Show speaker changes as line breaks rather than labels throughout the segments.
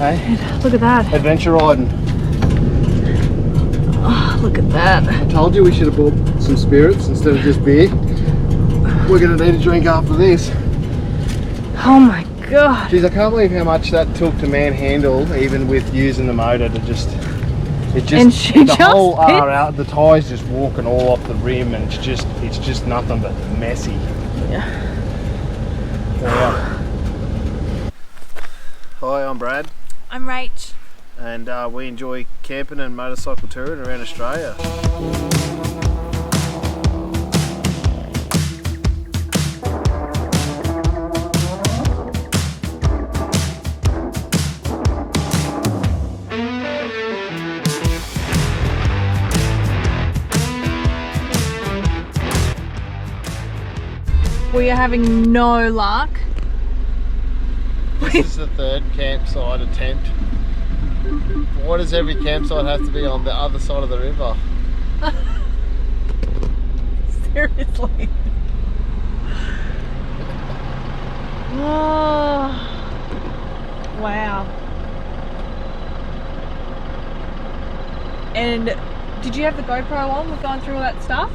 Hey?
Look at that.
Adventure riding.
Oh, look at that.
I told you we should have bought some spirits instead of just beer. We're going to need a drink after this.
Oh my god.
Geez, I can't believe how much that took to manhandle, even with using the motor to just... the whole out, the tyres just walking all off the rim, and it's just nothing but messy.
Yeah.
Hi, I'm Brad.
I'm Rach.
And we enjoy camping and motorcycle touring around Australia.
We are having no luck.
This is the third campsite attempt. Why does every campsite have to be on the other side of the river?
Seriously. Oh, wow. And did you have the GoPro on? We're going through all that stuff?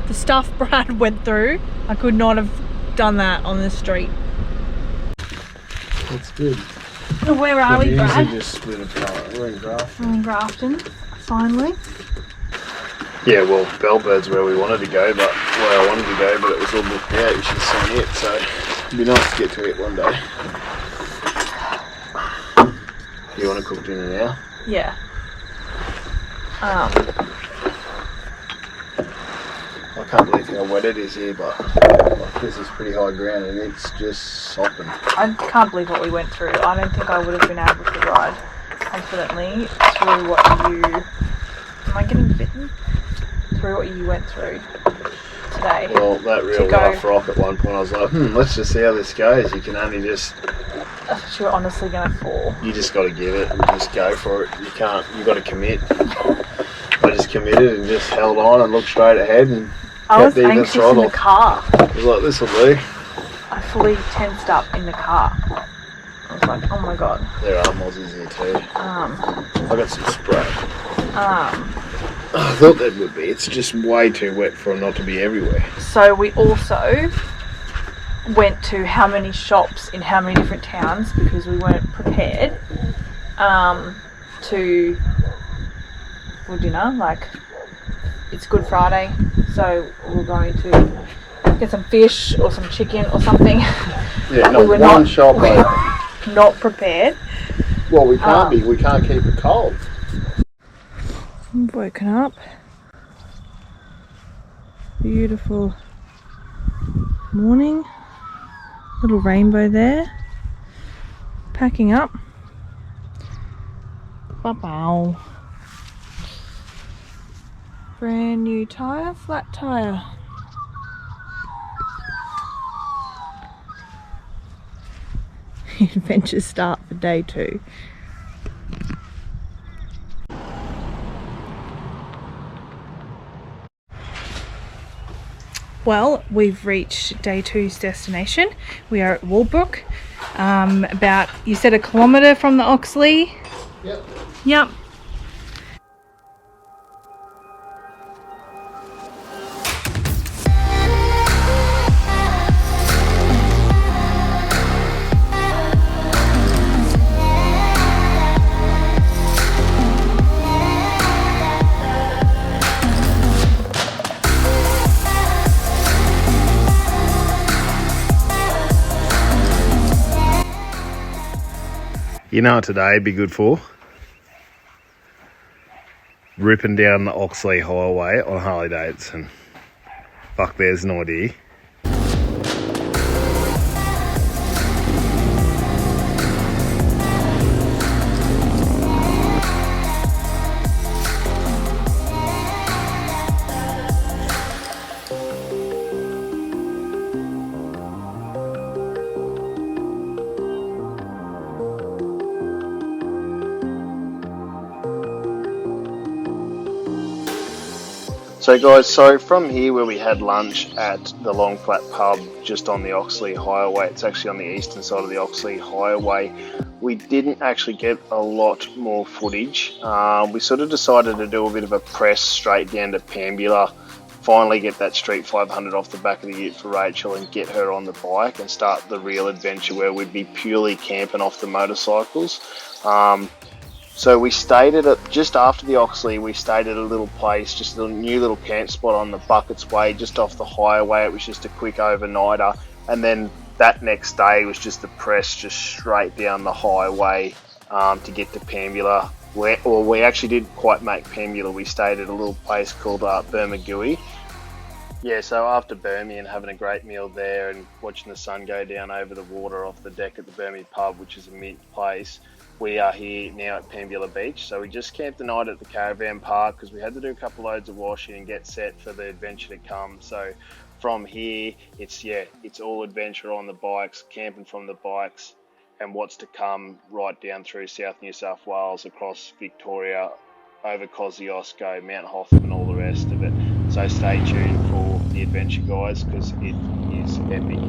The stuff Brad went through, I could not have done that on the street.
That's good.
Where are we, Brad?
Just split apart. We're in Grafton.
We're in Grafton, finally.
Yeah, well, Bellbird's where we wanted to go, but where I wanted to go, but it was all booked out. You should have seen it, so it'd be nice to get to it one day. You want to cook dinner now?
Yeah.
I can't believe how wet it is here, but like, this is pretty high ground and it's just sopping.
I can't believe what we went through. I don't think I would have been able to ride confidently through what you... Am I getting bitten? Through what you went through today.
Well, that real rough rock at one point, I was like, let's just see how this goes. You can only just...
I thought you were honestly going to fall.
You just got to give it and just go for it. You can't, you got to commit. I just committed and just held on and looked straight ahead and
I was anxious in the car.
I was like, this will do.
I fully tensed up in the car. I was like, oh my god.
There are mozzies here too. I got some spray. I thought that would be. It's just way too wet for them not to be everywhere.
So we also went to how many shops in how many different towns because we weren't prepared for dinner. Like, it's Good Friday, so we're going to get some fish or some chicken or something.
Yeah,
we were
one shop.
Not prepared.
Well, we can't be. We can't keep it cold.
I'm woken up. Beautiful morning. Little rainbow there. Packing up. Bow. Brand new tyre, flat tyre. Adventures start for day 2. Well, we've reached day 2's destination. We are at Walbrook, about, you said, 1 kilometre from the Oxley? Yep.
You know what today would be good for? Ripping down the Oxley Highway on Harley Davidson. Fuck, there's an idea. So guys, so from here where we had lunch at the Long Flat Pub just on the Oxley Highway, it's actually on the eastern side of the Oxley Highway, we didn't actually get a lot more footage. We sort of decided to do a bit of a press straight down to Pambula, finally get that Street 500 off the back of the ute for Rachel and get her on the bike and start the real adventure where we'd be purely camping off the motorcycles. So we stayed at just after the Oxley, we stayed at a little place, just a new little camp spot on the Buckets Way, just off the highway. It was just a quick overnighter. And then that next day was just the press, just straight down the highway to get to Pambula. We actually didn't quite make Pambula. We stayed at a little place called Bermagui. Yeah, so after Burmy and having a great meal there and watching the sun go down over the water off the deck at the Burmy pub, which is a mint place, we are here now at Pambula Beach. So we just camped the night at the caravan park because we had to do a couple loads of washing and get set for the adventure to come. So from here, it's all adventure on the bikes, camping from the bikes, and what's to come right down through South New South Wales, across Victoria, over Kosciuszko, Mount Hotham and all the rest of it. So stay tuned for the adventure, guys, because it is epic.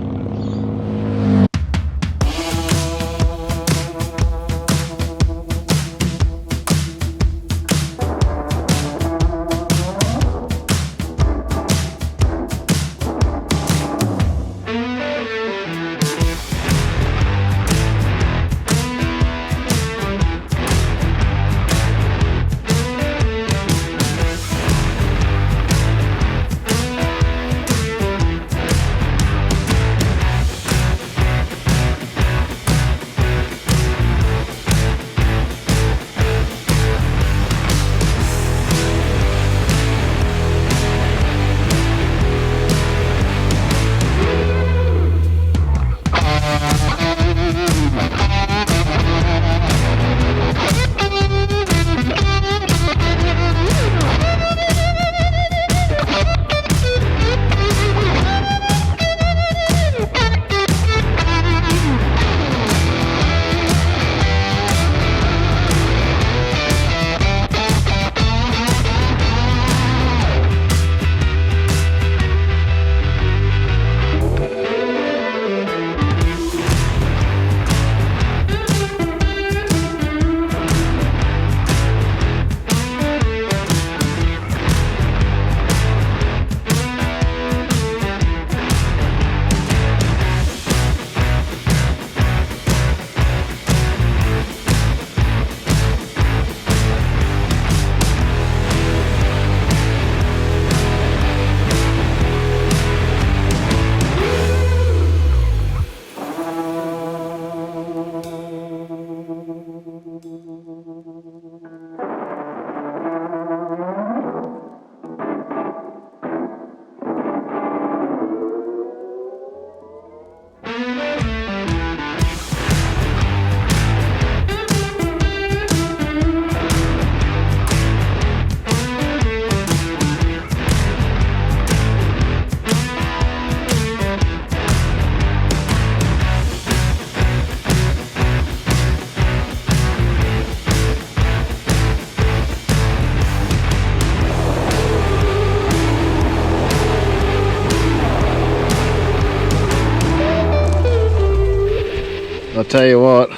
I'll tell you what,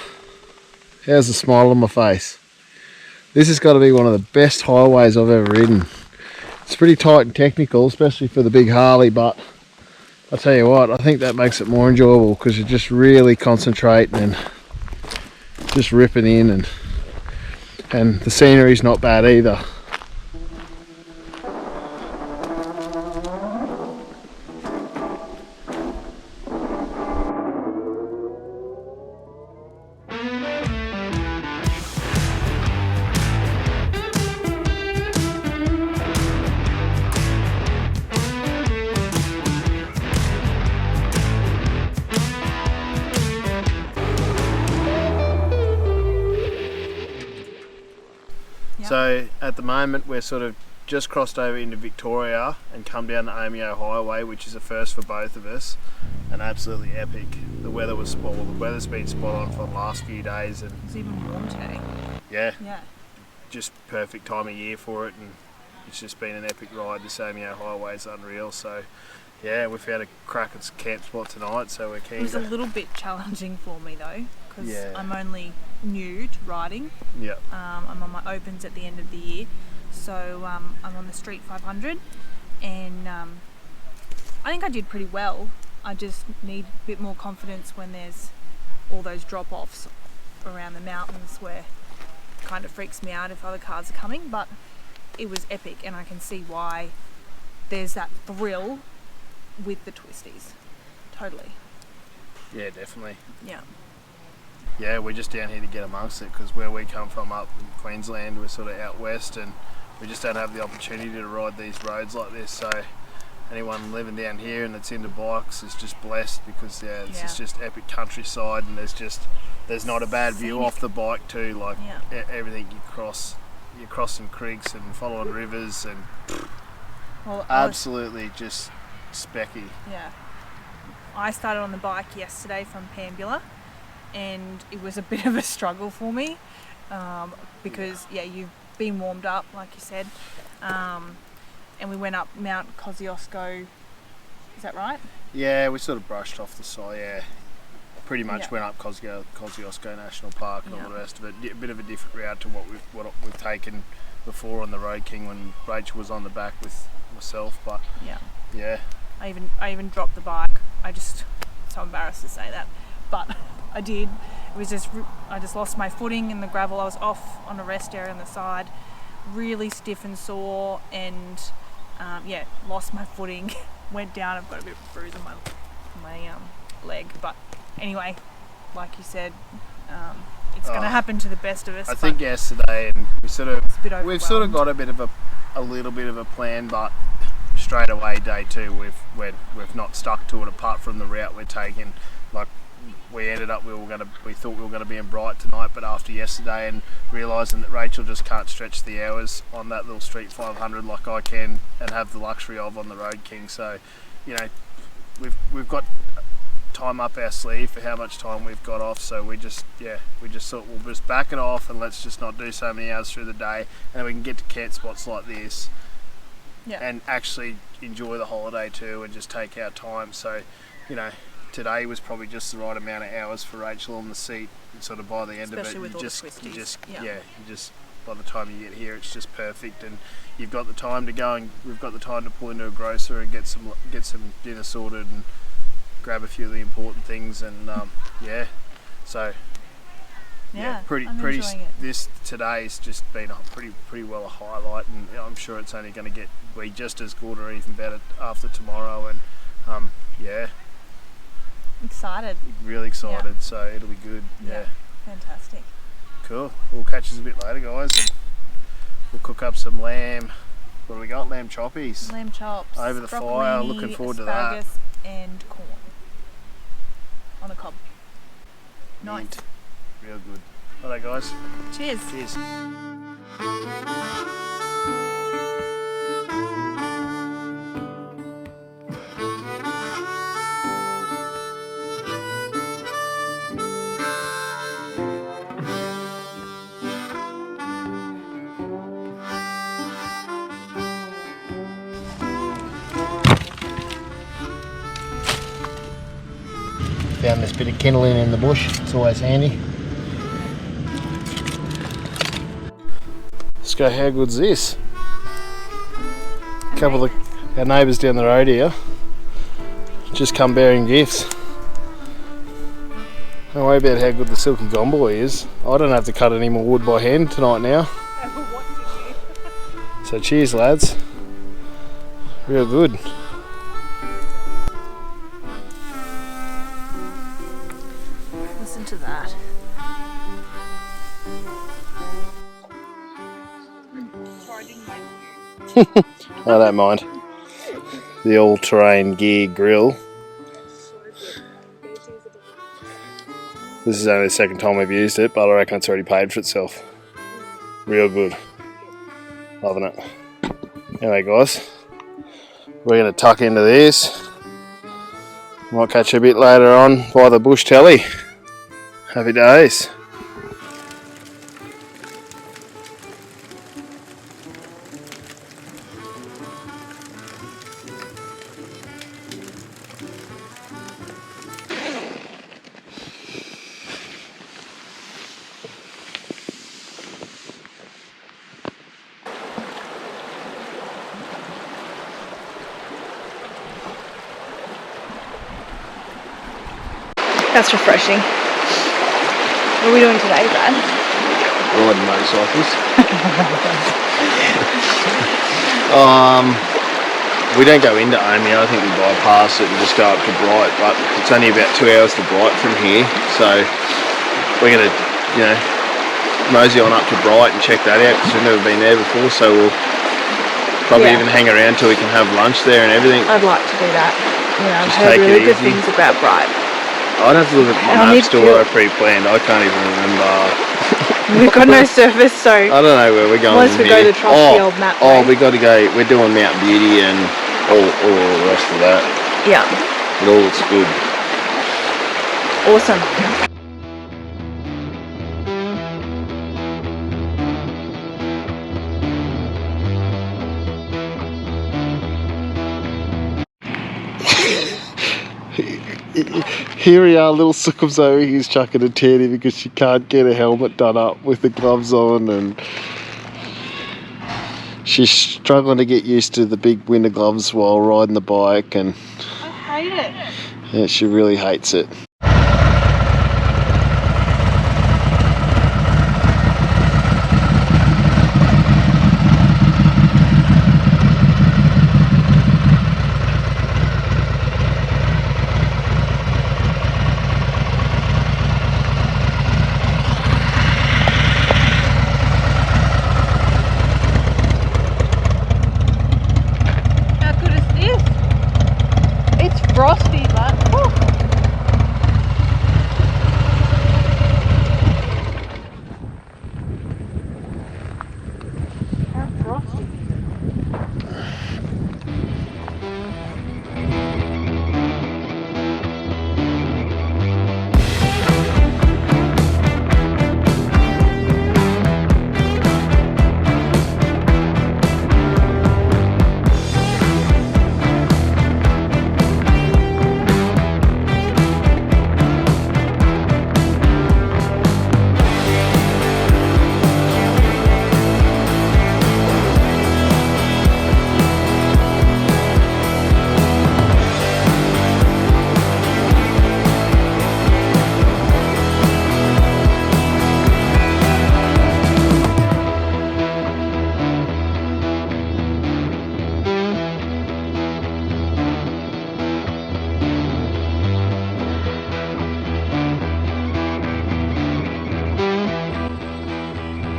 how's a smile on my face? This has got to be one of the best highways I've ever ridden. It's pretty tight and technical, especially for the big Harley, but I'll tell you what, I think that makes it more enjoyable because you're just really concentrating and just ripping in, and the scenery's not bad either. So at the moment we're sort of just crossed over into Victoria and come down the Omeo Highway, which is a first for both of us, and absolutely epic. The weather was spot on. The weather's been spot on for the last few days, and
it's even warm today.
Yeah.
Yeah.
Just perfect time of year for it, it's just been an epic ride. The Samio Highway is unreal. So yeah, we found a cracking camp spot tonight, so we're keen.
It was a little bit challenging for me though, because
Yeah.
I'm only new to riding.
Yeah.
I'm on my opens at the end of the year, so I'm on the Street 500, and I think I did pretty well. I just need a bit more confidence when there's all those drop-offs around the mountains, where it kind of freaks me out if other cars are coming, but it was epic, and I can see why there's that thrill with the twisties. Totally.
Yeah, definitely.
Yeah.
Yeah, we're just down here to get amongst it, because where we come from up in Queensland, we're sort of out west, and we just don't have the opportunity to ride these roads like this. So anyone living down here and that's into bikes is just blessed, because it's just epic countryside, and there's not a bad view off the bike too. Like everything you're crossing creeks and following rivers, and absolutely just specky.
Yeah. I started on the bike yesterday from Pambula, and it was a bit of a struggle for me, because you've been warmed up, like you said, and we went up Mount Kosciuszko. Is that right?
Yeah, we sort of brushed off the side. Yeah, pretty much went up Kosciuszko National Park and all the rest of it. A bit of a different route to what we've taken before on the Road King when Rachel was on the back with myself. But yeah.
I even dropped the bike. So embarrassed to say that, but I did. It was I just lost my footing in the gravel. I was off on a rest area on the side, really stiff and sore, and lost my footing. Went down. I've got a bit of a bruise on my leg, but anyway, like you said, it's going to happen to the best of us.
I think yesterday, and we've sort of got a little bit of a plan, but straight away day two we've not stuck to it, apart from the route we're taking. Like we ended up we thought we were going to be in Bright tonight, but after yesterday and realising that Rachel just can't stretch the hours on that little Street 500 like I can and have the luxury of on the Road King. So we've got time up our sleeve for how much time we've got off, so we just thought we'll just back it off and let's just not do so many hours through the day, and then we can get to camp spots like this and actually enjoy the holiday too, and just take our time. So today was probably just the right amount of hours for Rachel on the seat, and sort of by the end
especially
of it
you just
by the time you get here it's just perfect, and you've got the time to go, and we've got the time to pull into a grocer and get some dinner sorted and grab a few of the important things, and pretty. This today's just been a pretty well a highlight, and I'm sure it's only going to be just as good or even better after tomorrow. And
excited.
Really excited. So it'll be good. Yeah.
Fantastic.
Cool. We'll catch us a bit later, guys, and we'll cook up some lamb. What do we got? Lamb choppies.
Lamb chops.
Over the fire. Looking forward to that.
Asparagus and corn on a cob. Nice.
Mint. Real good. Alright, guys.
Cheers.
Cheers. Found this bit of kindling in the bush. It's always handy. Let's go. How good's this? A couple of our neighbours down the road here just come bearing gifts. Don't worry about how good the silky gomboy is. I don't have to cut any more wood by hand tonight now. So cheers, lads. Real good.
Listen to that.
I don't mind. The all-terrain gear grill. This is only the second time we've used it, but I reckon it's already paid for itself. Real good. Loving it. Anyway, guys, we're going to tuck into this. Might catch you a bit later on by the bush telly. Happy days.
That's refreshing. What are we doing today, Brad?
Riding motorcycles. We don't go into Omeo, I think we bypass it and just go up to Bright, but it's only about 2 hours to Bright from here, so we're going to, you know, mosey on up to Bright and check that out because we've never been there before, so we'll probably even hang around till we can have lunch there and everything.
I'd like to do that. Yeah, I've heard really good things about Bright.
I'd have to look at my maps to where I pre-planned. I can't even remember.
We've got no surface, so
I don't know where we're going.
Unless we go to trusty old map.
Oh, we got to go. We're doing Mount Beauty and all the rest of that.
Yeah.
It all looks good.
Awesome.
Here we are, little Sukum's over here, he's chucking a teddy because she can't get a helmet done up with the gloves on, and she's struggling to get used to the big winter gloves while riding the bike, and
I hate it.
Yeah, she really hates it.
Frosty, but how frosty.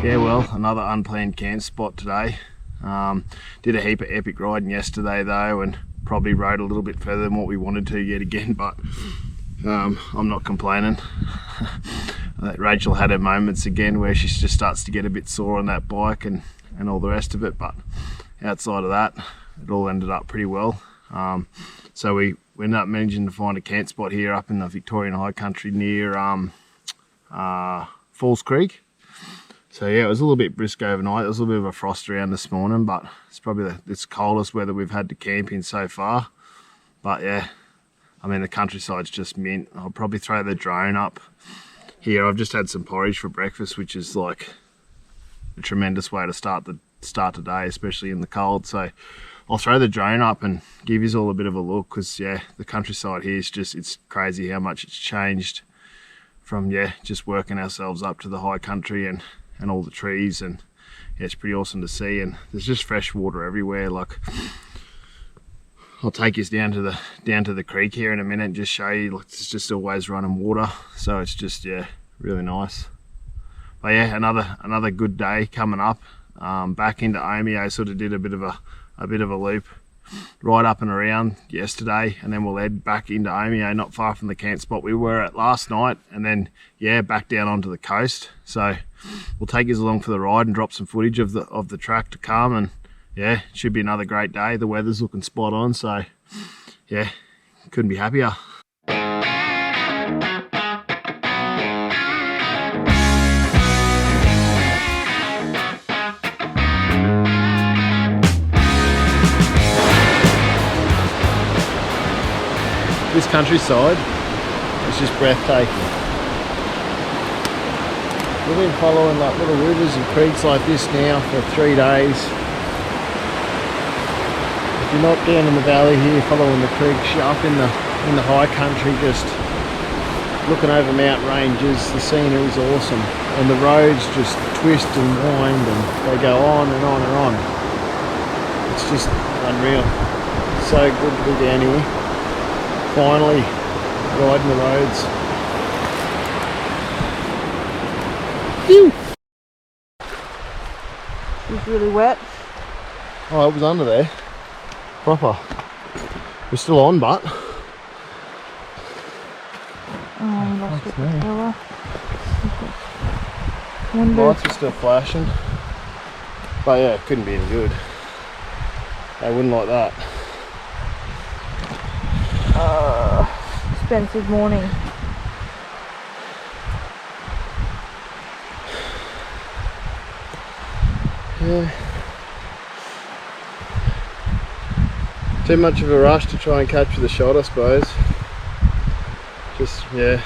Yeah, well, another unplanned camp spot today. Did a heap of epic riding yesterday though, and probably rode a little bit further than what we wanted to yet again, but I'm not complaining. Rachel had her moments again where she just starts to get a bit sore on that bike and all the rest of it, but outside of that, it all ended up pretty well. So we ended up managing to find a camp spot here up in the Victorian High Country near Falls Creek. So yeah, it was a little bit brisk overnight. There was a little bit of a frost around this morning, but it's probably it's coldest weather we've had to camp in so far. But yeah, I mean, the countryside's just mint. I'll probably throw the drone up here. I've just had some porridge for breakfast, which is like a tremendous way to start the day, especially in the cold. So I'll throw the drone up and give you all a bit of a look, because yeah, the countryside here is just, it's crazy how much it's changed from just working ourselves up to the high country and all the trees, and yeah, it's pretty awesome to see. And there's just fresh water everywhere. Like, I'll take you down to the creek here in a minute and just show you, like, it's just always running water, so it's just really nice. But yeah, another good day coming up. Back into Omeo, sort of did a bit of a loop right up and around yesterday, and then we'll head back into Omeo, not far from the camp spot we were at last night, and then back down onto the coast. So we'll take you along for the ride and drop some footage of the track to come, and yeah, it should be another great day. The weather's looking spot on, so yeah, couldn't be happier. This countryside is just breathtaking. We've been following like little rivers and creeks like this now for 3 days. If you're not down in the valley here following the creeks, you're up in the high country, just looking over mountain ranges. The scenery is awesome, and the roads just twist and wind, and they go on and on and on. It's just unreal. So good to be down here. Finally riding the roads. Phew.
It was really wet.
Oh, it was under there. Proper. We're still on, but.
Oh, we lost it.
Lights are still flashing. But yeah, it couldn't be any good. They wouldn't like that.
Expensive morning.
Yeah. Too much of a rush to try and capture the shot, I suppose. Just, yeah.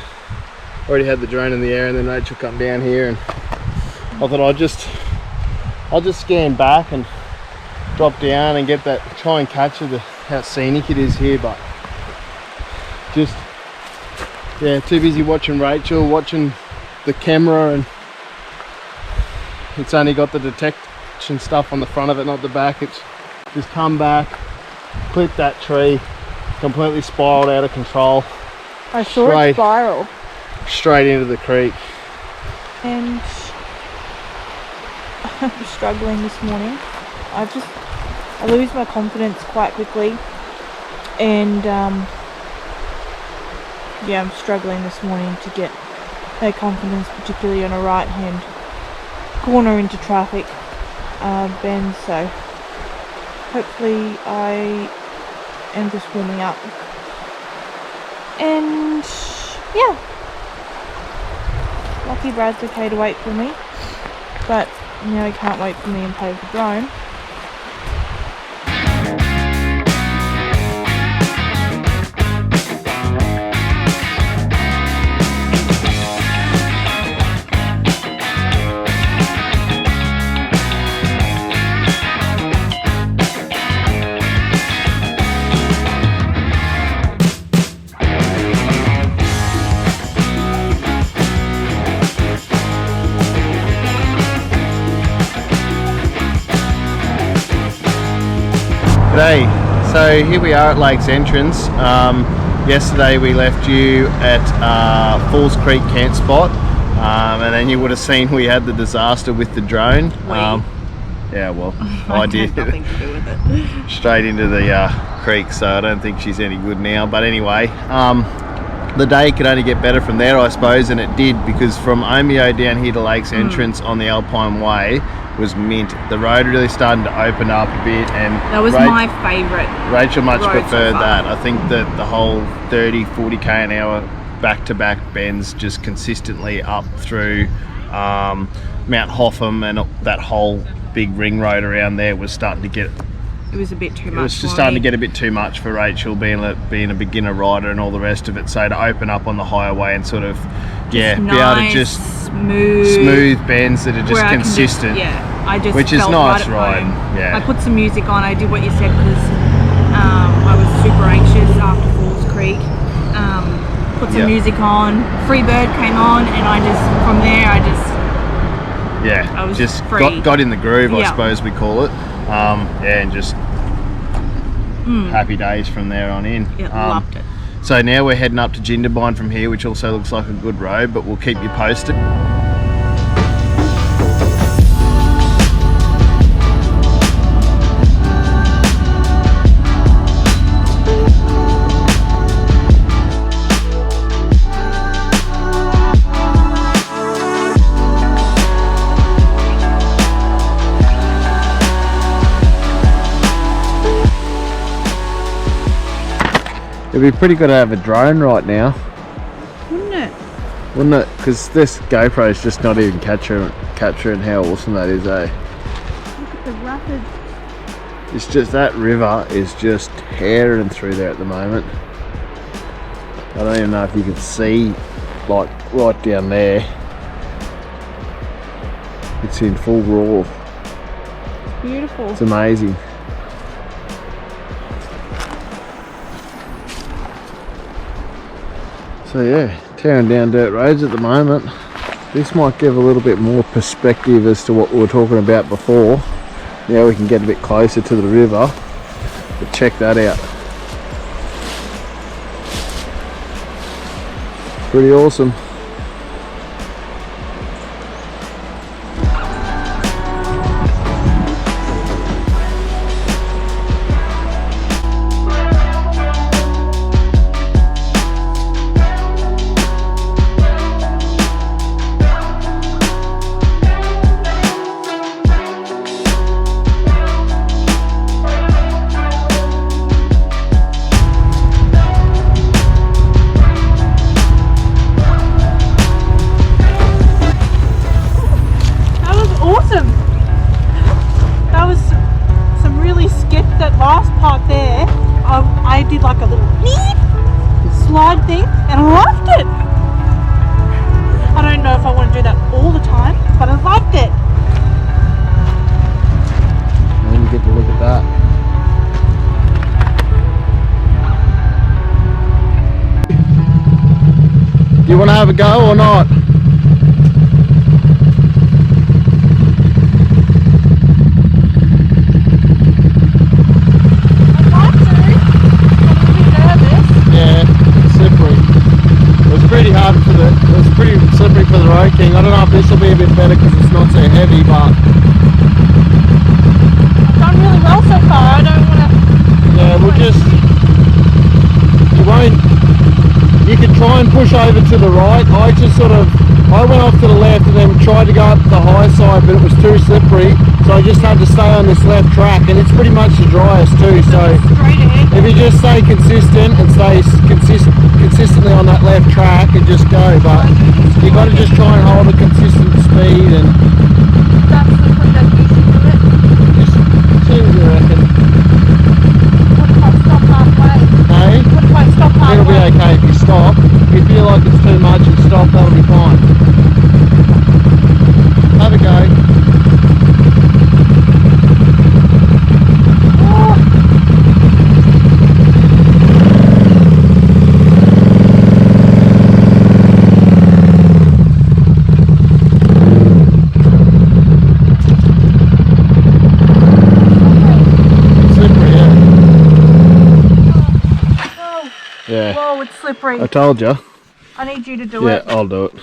Already had the drone in the air, and then Rachel come down here, and I thought I'll just scan back and drop down and get that, try and capture how scenic it is here, but just, yeah, too busy watching Rachel, watching the camera, and it's only got the detection stuff on the front of it, not the back. It's just come back, clipped that tree, completely spiraled out of control.
I saw it spiral.
Straight into the creek.
And I'm struggling this morning. I lose my confidence quite quickly, and yeah, I'm struggling this morning to get that confidence, particularly on a right hand corner into traffic bend. So hopefully I am just warming up, and yeah, lucky Brad's okay to wait for me, but now he can't wait for me and play with the drone.
G'day, so here we are at Lake's entrance. Yesterday we left you at Falls Creek camp spot, and then you would have seen we had the disaster with the drone. Yeah, well, I did.
Nothing to do with it.
Straight into the creek, so I don't think she's any good now. But anyway, the day could only get better from there, I suppose, and it did, because from Omeo down here to Lake's entrance on the Alpine Way was mint. The road really starting to open up a bit, and
that was my favourite.
Rachel much preferred that. I think that the whole 30-40k an hour back-to-back bends just consistently up through Mount Hotham and that whole big ring road around there was starting to get.
It was a bit too much.
It was just starting to get a bit too much for Rachel, being a beginner rider and all the rest of it. So to open up on the highway and sort of, yeah, be able to just smooth bends that are just consistent.
Which is nice, right?
Yeah.
I put some music on. I did what you said because I was super anxious after Falls Creek. Put some music on. Free Bird came on, and I was just
got in the groove, I suppose we call it. And just happy days from there on in.
Loved it.
So now we're heading up to Jindabyne from here, which also looks like a good road, but we'll keep you posted. It'd be pretty good to have a drone right now.
Wouldn't it?
Wouldn't it? Because this GoPro is just not even capturing how awesome that is, eh?
Look at the rapid.
It's just, that river is just tearing through there at the moment. I don't even know if you can see, like, right down there. It's in full roar.
It's beautiful.
It's amazing. So yeah, Tearing down dirt roads at the moment. This might give a little bit more perspective as to what we were talking about before. Now we can get a bit closer to the river, but check that out. Pretty awesome. You want to have a go or not?
I'd like to, but I'm a bit nervous.
Yeah, it's slippery. It was pretty hard for the, it was pretty slippery for the Road King. I don't know if this will be a bit better because it's not so heavy, but
I've done really well so far. I don't want to.
yeah, we'll just, you won't. You can try and push over to the right. I went off to the left and then tried to go up the high side, but it was too slippery, so I just had to stay on this left track, and it's pretty much the driest too, so if you just stay consistent and stay consistently on that left track and just go, but you got to just try and hold a consistent speed. And
That's the best you should do it.
just see what you reckon.
What if I stop halfway?
Hey?
What if I stop halfway?
It'll be okay if you stop. If you feel like it's too much and stop, that'll be fine. Have a go. Slippery, yeah. Yeah.
Whoa, it's slippery.
I told you.
I need you to do
Yeah,
it.
I'll do it.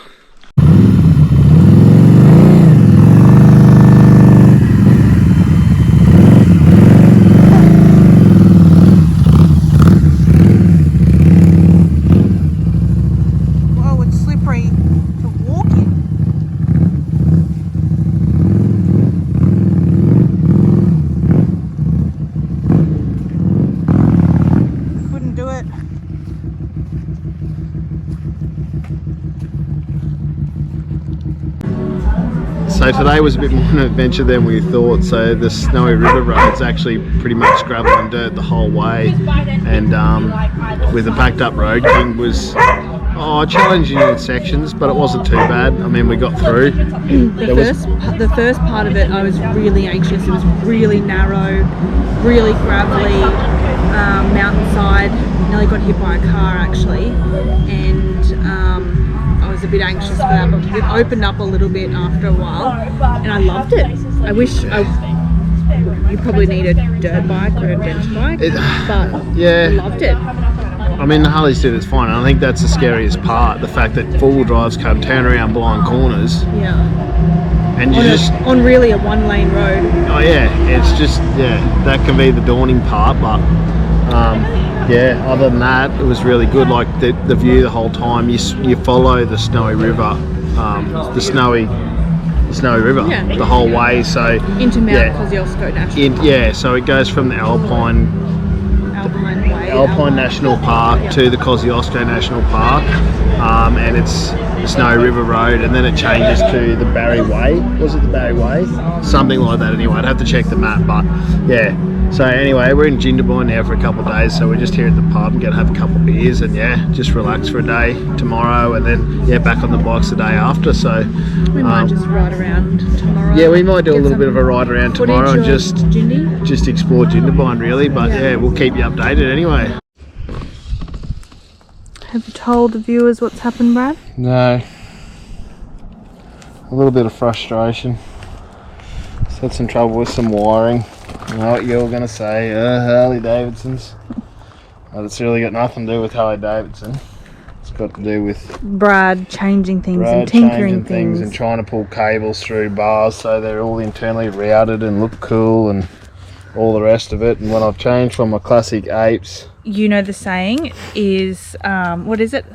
Whoa, it's slippery to walk in. Couldn't do it.
So today was a bit more of an adventure than we thought. So the Snowy River road's actually pretty much gravel and dirt the whole way, and with the packed up Road King was challenging in sections, but it wasn't too bad. I mean, we got through.
The first part of it, I was really anxious. It was really narrow, really gravelly, mountainside. Nearly got hit by a car actually, and I was a bit anxious for that, but it opened up a little bit after a while, and I loved it. I wish you probably need a dirt bike or an adventure bike, but
yeah,
I loved it.
I mean, the Harley said it's fine. I think that's the scariest part, the fact that four-wheel drives can turn around blind corners.
Yeah.
And you
on really a one-lane road.
Oh yeah, it's just, yeah, that can be the daunting part, but yeah, other than that, it was really good. Like the view the whole time, you follow the Snowy River, the snowy river,
Yeah.
the whole way. So
Into Mount
yeah,
Kosciuszko National Park.
yeah, so it goes from the Alpine National Park to the Kosciuszko National Park, and it's the Snowy River Road, and then it changes to the Barry Way. Was it the Barry Way? Something like that anyway. I'd have to check the map, but yeah. So anyway, we're in Jindabyne now for a couple of days, so we're just here at the pub and going to have a couple of beers and yeah, just relax for a day tomorrow, and then yeah, back on the bikes the day after. So
We might just ride around tomorrow.
yeah, we might do a little bit of a ride around tomorrow and just explore Jindabyne really, but yeah, we'll keep you updated anyway.
Have you told the viewers what's happened, Brad?
No. A little bit of frustration. Just had some trouble with some wiring. I know what you're going to say, Harley Davidsons. But it's really got nothing to do with Harley Davidson. It's got to do with
Brad changing things and tinkering things.
And trying to pull cables through bars so they're all internally routed and look cool and all the rest of it. And when I've changed from my classic apes,
you know the saying is, what is it?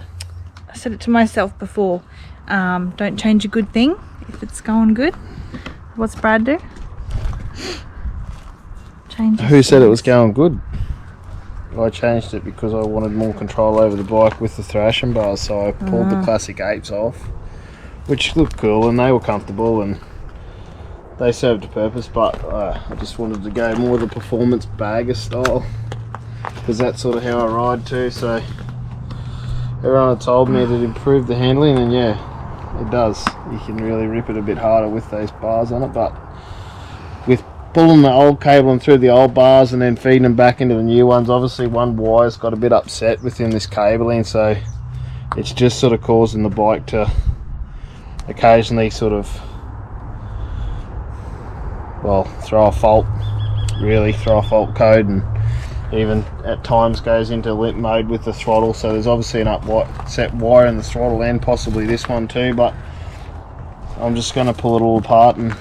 I said it to myself before. Don't change a good thing if it's going good. What's Brad do? Change.
Who said it was going good? I changed it because I wanted more control over the bike with the thrashing bars, so I pulled the classic apes off, which looked cool and they were comfortable and they served a purpose, but I just wanted to go more the performance bagger style because that's sort of how I ride too. So everyone had told me it improved the handling, and yeah, it does. You can really rip it a bit harder with those bars on it, but with pulling the old cabling through the old bars and then feeding them back into the new ones, obviously one wire's got a bit upset within this cabling, so it's just sort of causing the bike to occasionally sort of, well, throw a fault code, and even at times goes into limp mode with the throttle. So there's obviously an upset wire in the throttle and possibly this one too, but I'm just going to pull it all apart. And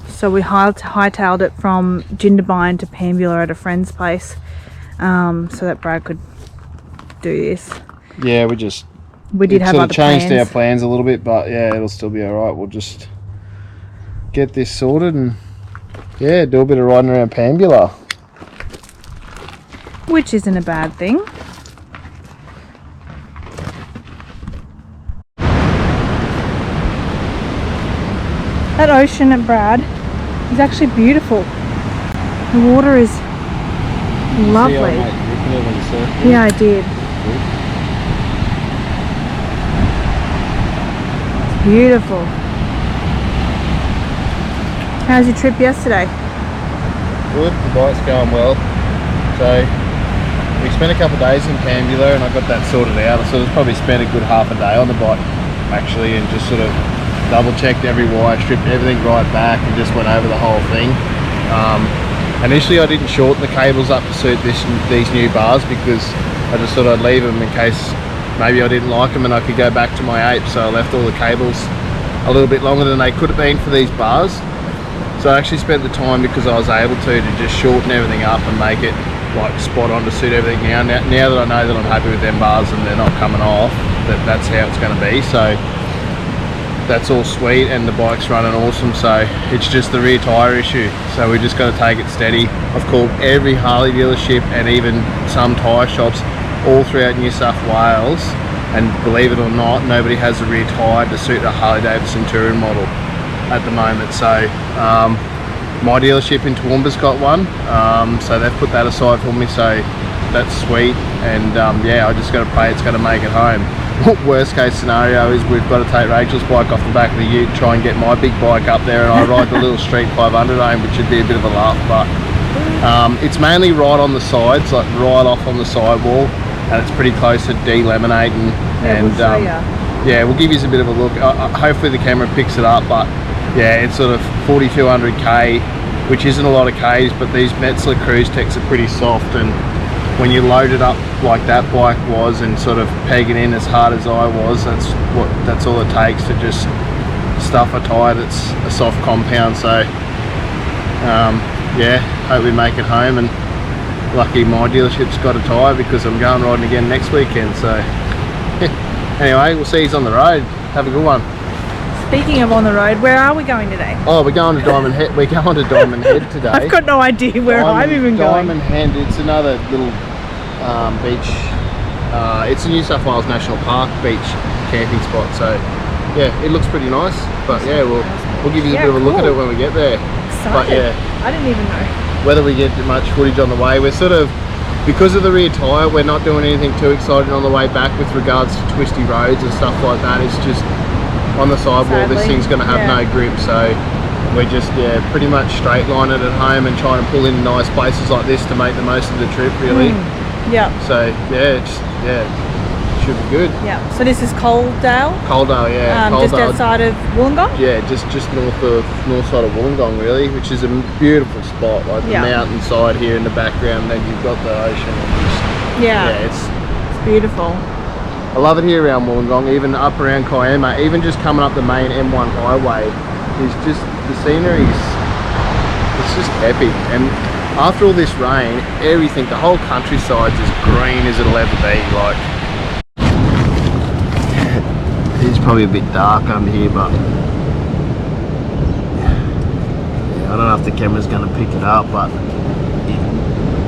so we hightailed it from Jindabyne to Pambula at a friend's place, so that Brad could do this.
Yeah, we did have other changed our plans a little bit, but yeah, it'll still be alright. We'll just get this sorted and yeah, do a bit of riding around Pambula,
which isn't a bad thing. That ocean at Brad is actually beautiful. The water is lovely. Yeah, I did. It's beautiful. How's your trip yesterday?
Good, the bike's going well. So we spent a couple of days in Pambula and I got that sorted out. I sort of probably spent a good half a day on the bike actually, and just sort of double checked every wire, stripped everything right back and just went over the whole thing. Initially I didn't shorten the cables up to suit these new bars because I just thought I'd leave them in case maybe I didn't like them and I could go back to my 8, so I left all the cables a little bit longer than they could have been for these bars. So I actually spent the time, because I was able to just shorten everything up and make it like spot on to suit everything now that I know that I'm happy with them bars and they're not coming off, that's how it's going to be. So that's all sweet and the bike's running awesome, so it's just the rear tyre issue, so we just got to take it steady. I've called every Harley dealership and even some tyre shops all throughout New South Wales, and believe it or not, nobody has a rear tyre to suit the Harley Davidson touring model at the moment. So my dealership in Toowoomba's got one, so they've put that aside for me, so that's sweet. And yeah, I just got to pray it's going to make it home. Worst case scenario is we've got to take Rachel's bike off the back of the ute, try and get my big bike up there, and I ride the little Street 500 home, which would be a bit of a laugh. But it's mainly right on the sides, like right off on the sidewall, and it's pretty close to delaminating. Yeah, we'll give you a bit of a look. Hopefully the camera picks it up, but yeah, it's sort of 4200k, which isn't a lot of k's, but these Metzler Cruise Techs are pretty soft, and when you load it up like that bike was and sort of peg it in as hard as I was, that's all it takes to just stuff a tyre that's a soft compound. So yeah, hope we make it home, and lucky my dealership's got a tyre because I'm going riding again next weekend. So anyway, we'll see you on the road. Have a good one.
Speaking of on the road, where are we going today?
Oh, we're going to Diamond Head. We're going to Diamond Head today.
I've got no idea where I'm even going.
Diamond Head, it's another little beach. It's a New South Wales National Park beach camping spot. So yeah, it looks pretty nice. But yeah, we'll give you a bit of a look at it when we get there.
Excited.
But yeah,
I didn't even know
whether we get much footage on the way. We're sort of, because of the rear tyre, we're not doing anything too exciting on the way back with regards to twisty roads and stuff like that. It's just on the sidewall, this thing's going to have no grip, so we're just pretty much straight line it at home and trying to pull in nice places like this to make the most of the trip, really.
Yeah.
So yeah, should be good.
Yeah. So this is Coaldale.
Coaldale, yeah.
Just outside of Wollongong.
Yeah, just north side of Wollongong, really, which is a beautiful spot. Like the mountainside here in the background, then you've got the ocean. And it's
beautiful.
I love it here around Wollongong, even up around Kiama, even just coming up the main M1 highway. Is just the scenery's, it's just epic. And after all this rain, everything, the whole countryside's as green as it'll ever be. Like, it's probably a bit dark under here, but yeah, I don't know if the camera's going to pick it up, but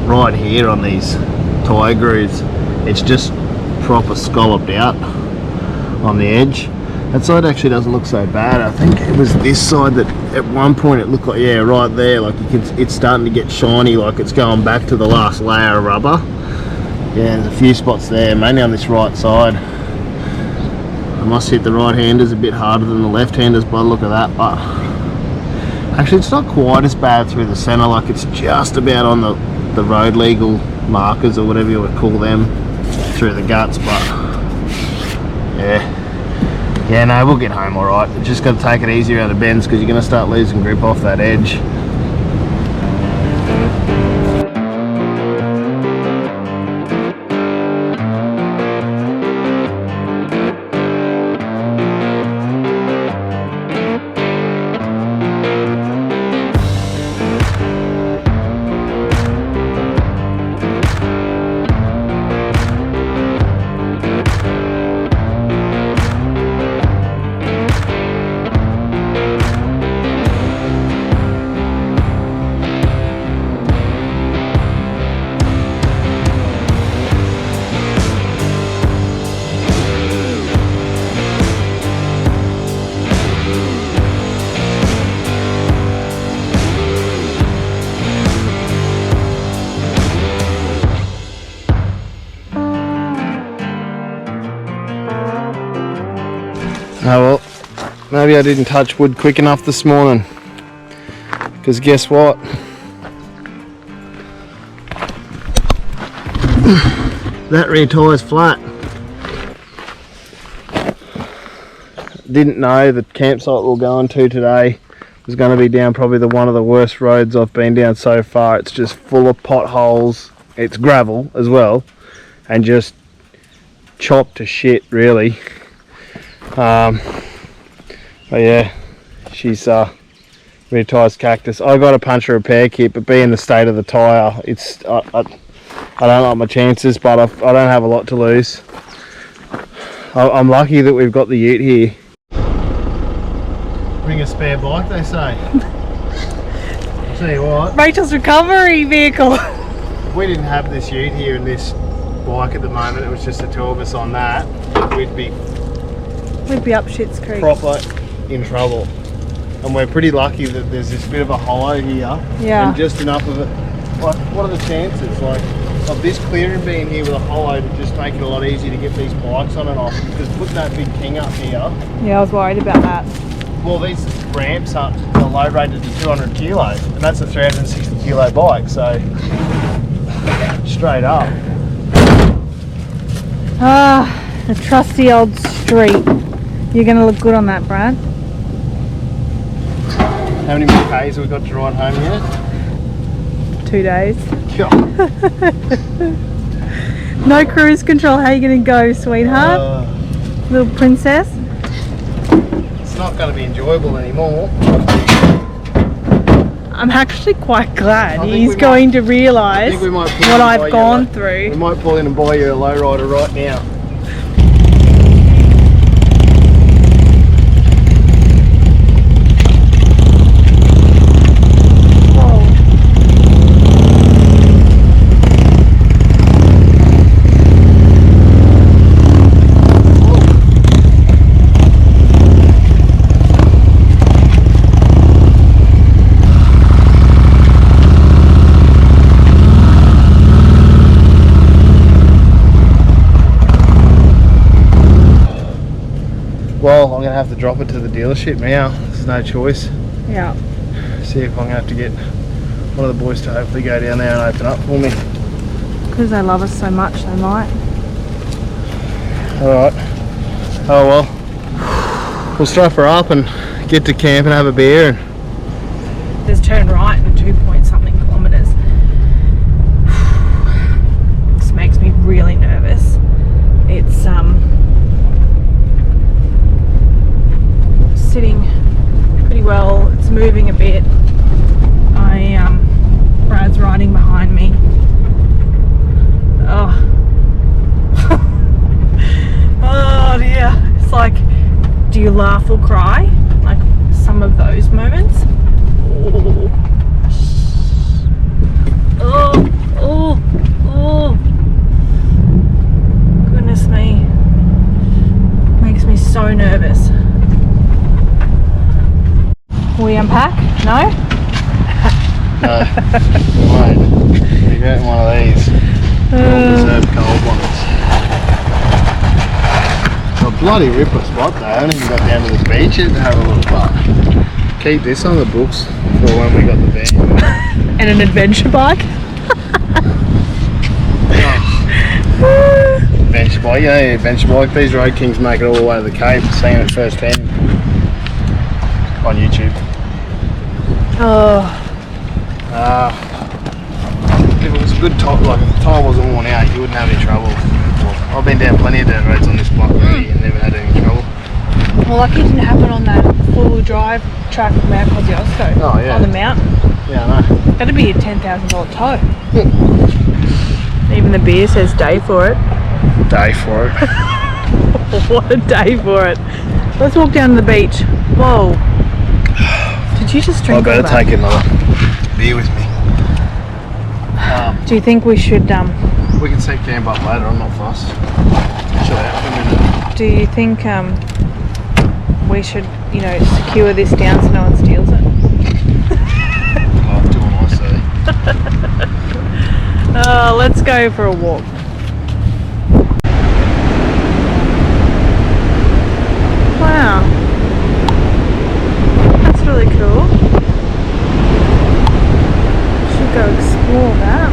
right here on these tyre grooves, it's just proper scalloped out on the edge. That side actually doesn't look so bad. I think it was this side that at one point it looked like, yeah, right there, like you can, it's starting to get shiny, like it's going back to the last layer of rubber. Yeah, there's a few spots there, mainly on this right side. I must hit the right-handers a bit harder than the left-handers by the look of that, but actually it's not quite as bad through the centre, like it's just about on the road legal markers or whatever you would call them through the guts, but yeah, no, we'll get home all right. Just got to take it easy around the bends because you're going to start losing grip off that edge. Oh well, maybe I didn't touch wood quick enough this morning, because guess what? That rear tyre's flat. Didn't know the campsite we were going to today was going to be down probably one of the worst roads I've been down so far. It's just full of potholes, it's gravel as well, and just chopped to shit really. But yeah, she's rear tyre's cactus. I got a puncture repair kit, but being the state of the tyre, it's I don't like my chances, but I don't have a lot to lose. I'm lucky that we've got the ute here. Bring a spare bike, they say. I'll tell you what,
Rachel's recovery vehicle.
if we didn't have this ute here and this bike at the moment, it was just the two of us on that, we'd be
up Shit's Creek.
Proper in trouble. And we're pretty lucky that there's this bit of a hollow here.
Yeah.
And just enough of it. Like, what are the chances, like, of this clearing being here with a hollow to just make it a lot easier to get these bikes on and off? Because putting that big king up here.
Yeah, I was worried about that.
Well, these ramps up are low rated to 200 kilos, and that's a 360 kilo bike, so straight up.
Ah, the trusty old street. You're going to look good on that, Brad.
How many more Ks have we got to ride home yet?
2 days.
Yeah.
No cruise control. How are you going to go, sweetheart? Little princess?
It's not going to be enjoyable anymore.
I'm actually quite glad he's going to realise what I've gone through.
We might pull in and buy you a lowrider right now. Well, I'm going to have to drop it to the dealership now. There's no choice.
Yeah.
See if I'm going to have to get one of the boys to hopefully go down there and open up for me.
Because they love us so much, they might.
Alright. Oh well. We'll strap her up and get to camp and have a beer.
There's turn right in 2-point-something kilometres. This makes me really nervous. It's sitting pretty well. It's moving a bit. Brad's riding behind me. Oh. Oh dear. It's like, do you laugh or cry? Like some of those moments. Oh, oh, oh. Goodness me. Makes me so nervous. Will we unpack? No?
No. Wait. You're getting one of these. Well-deserved cold ones. A bloody ripper spot though. I haven't even got down to the beach yet to have a little fun. Keep this on the books for when we got the van.
And an adventure bike?
Adventure bike, yeah, adventure bike. These road kings make it all the way to the Cape. Seeing it firsthand on YouTube.
Oh.
If it was a good time, like if the tire wasn't worn out, you wouldn't have any trouble. Well, I've been down plenty of dirt roads on this block already and never had any trouble.
Well, lucky it didn't happen on that four-wheel drive track from Mount Kosciuszko.
Oh, yeah.
On the mountain.
Yeah, I know.
That'd be a $10,000 tow. Even the beer says day for it.
Day for it.
What a day for it. Let's walk down to the beach. Whoa. Did you just drink all that?
I better take another beer with me.
Do you think we should
we can set camp up later, I'm not fussed. Chill out for a minute.
do you think we should, you know, secure this down so no one steals it?
I'll do what I say.
Let's go for a walk. Wow. That's really cool. Should go explore that.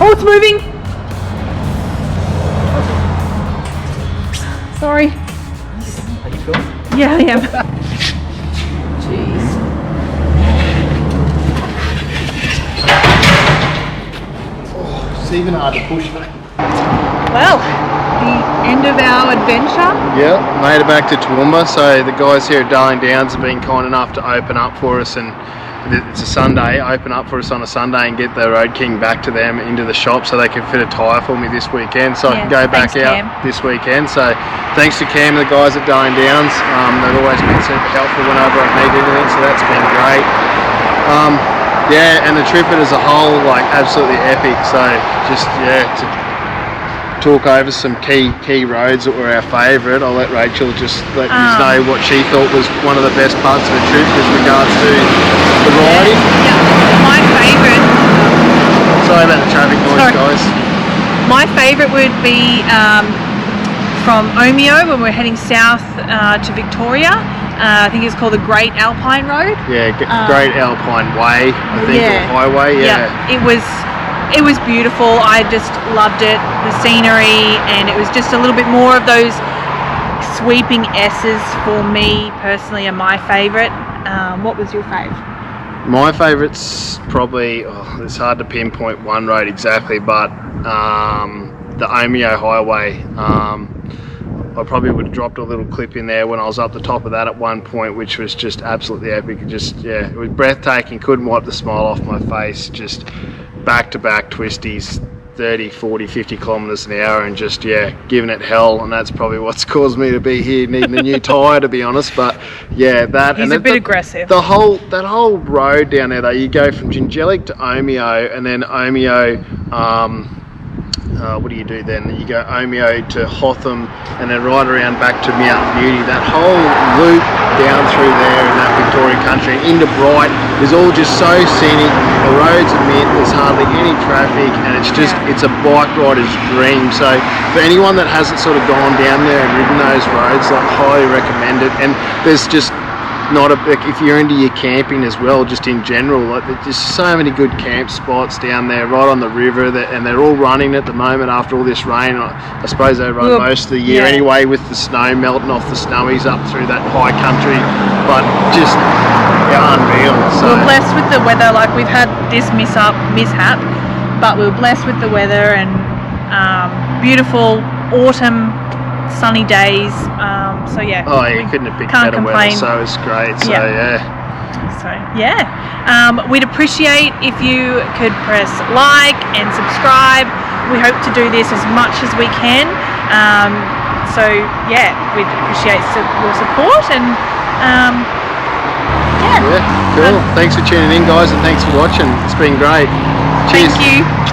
Oh, it's moving! Sorry.
Are you cool?
Yeah, I am. Jeez.
Oh, it's even hard to push me.
Well, the end of our adventure.
Yeah, made it back to Toowoomba. So the guys here at Darling Downs have been kind enough to open up for us, and it's a Sunday, open up for us on a Sunday and get the Road King back to them into the shop so they can fit a tyre for me this weekend, so I can go back out this weekend. So thanks to Cam and the guys at Darling Downs, they've always been super helpful whenever I've needed anything, so that's been great. Yeah, and the trip as a whole, like absolutely epic. So just to talk over some key roads that were our favourite, I'll let Rachel just let us know what she thought was one of the best parts of the trip with regards to the riding.
Yeah. My favourite.
Sorry about the traffic noise, guys.
My favourite would be from Omeo when we're heading south to Victoria. I think it's called the Great Alpine Road.
Yeah, Great Alpine Way, I think, or Highway. Yeah.
It was beautiful. I just loved it, the scenery, and it was just a little bit more of those sweeping S's for me personally are my favourite. What was your favourite?
My favourite's probably, it's hard to pinpoint one road exactly, but the Omeo Highway. I probably would have dropped a little clip in there when I was up the top of that at one point, which was just absolutely epic. It was breathtaking, couldn't wipe the smile off my face. Just back-to-back twisties, 30, 40, 50 kilometers an hour and just, yeah, giving it hell. And that's probably what's caused me to be here needing a new tyre, to be honest. But yeah, that.
He's
and
a bit aggressive.
That whole road down there, though, you go from Gingellic to Omeo, and then Omeo, what do you do then? You go Omeo to Hotham, and then right around back to Mount Beauty. That whole loop down through there in that Victoria country and into Bright is all just so scenic. The roads are mint, there's hardly any traffic, and it's just, it's a bike rider's dream. So for anyone that hasn't sort of gone down there and ridden those roads, like, highly recommend it. And there's just not a, like, if you're into your camping as well, just in general, like, there's just so many good camp spots down there right on the river, and they're all running at the moment after all this rain. I suppose they run most of the year anyway, with the snow melting off the snowies up through that high country, but just unreal. So
we're blessed with the weather. Like, we've had this mishap, but we're blessed with the weather and beautiful autumn sunny days. So yeah.
Oh, you couldn't have picked better weather, so it's great. So
we'd appreciate if you could press like and subscribe. We hope to do this as much as we can. So yeah, we'd appreciate your support and
cool. Thanks for tuning in, guys, and thanks for watching. It's been great. Cheers.
Thank you.